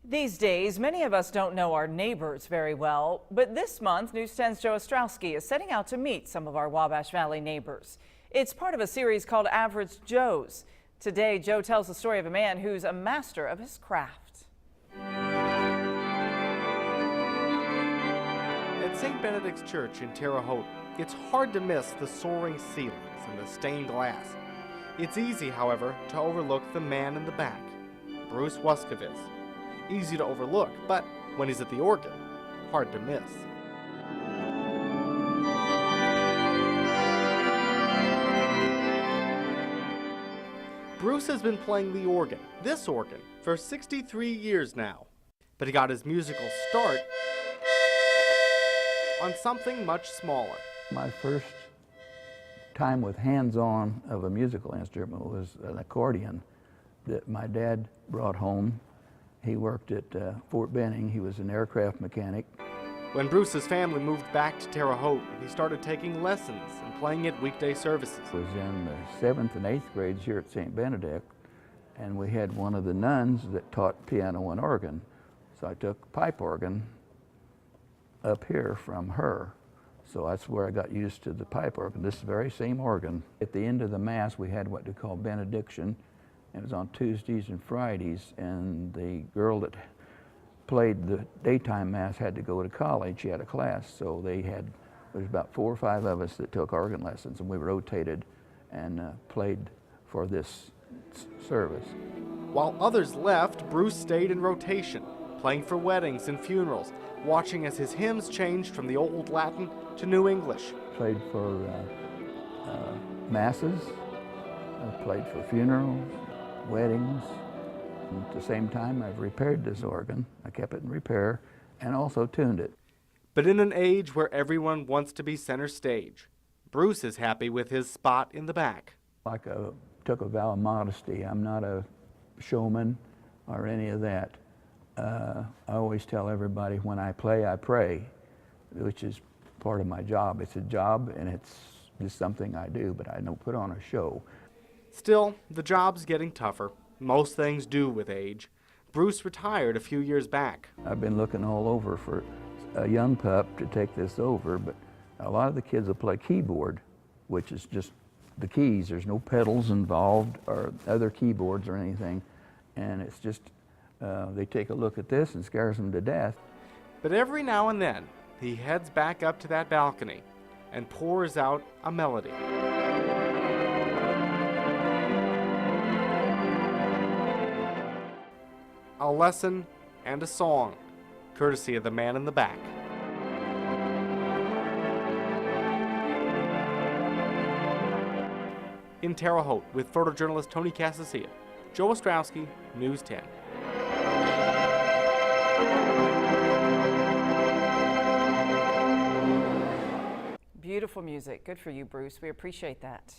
These days, many of us don't know our neighbors very well, but this month, News 10's Joe Ostrowski is setting out to meet some of our Wabash Valley neighbors. It's part of a series called Average Joes. Today, Joe tells the story of a man who's a master of his craft. At St. Benedict's Church in Terre Haute, it's hard to miss the soaring ceilings and the stained glass. It's easy, however, to overlook the man in the back, Bruce Waskovitz. Easy to overlook, but when he's at the organ, hard to miss. Bruce has been playing the organ, this organ, for 63 years now. But he got his musical start on something much smaller. My first time with hands-on of a musical instrument was an accordion that my dad brought home. He worked at Fort Benning. He was an aircraft mechanic. When Bruce's family moved back to Terre Haute, he started taking lessons and playing at weekday services. I was in the 7th and 8th grades here at St. Benedict, and we had one of the nuns that taught piano and organ. So I took pipe organ up here from her. So that's where I got used to the pipe organ, this very same organ. At the end of the Mass, we had what they call benediction. It was on Tuesdays and Fridays, and the girl that played the daytime Mass had to go to college. She had a class, so there was about 4 or 5 of us that took organ lessons, and we rotated and played for this service. While others left, Bruce stayed in rotation, playing for weddings and funerals, watching as his hymns changed from the Old Latin to New English. Played for masses, played for funerals, weddings. And at the same time, I've repaired this organ. I kept it in repair and also tuned it. But in an age where everyone wants to be center stage, Bruce is happy with his spot in the back. Like I took a vow of modesty. I'm not a showman or any of that. I always tell everybody when I play, I pray, which is part of my job. It's a job and it's just something I do, but I don't put on a show. Still, the job's getting tougher. Most things do with age. Bruce retired a few years back. I've been looking all over for a young pup to take this over, but a lot of the kids will play keyboard, which is just the keys. There's no pedals involved or other keyboards or anything, and it's just they take a look at this and scares them to death. But every now and then, he heads back up to that balcony and pours out a melody. A lesson and a song, courtesy of the man in the back. In Terre Haute, with photojournalist Tony Casasilla, Joe Ostrowski, News 10. Beautiful music. Good for you, Bruce. We appreciate that.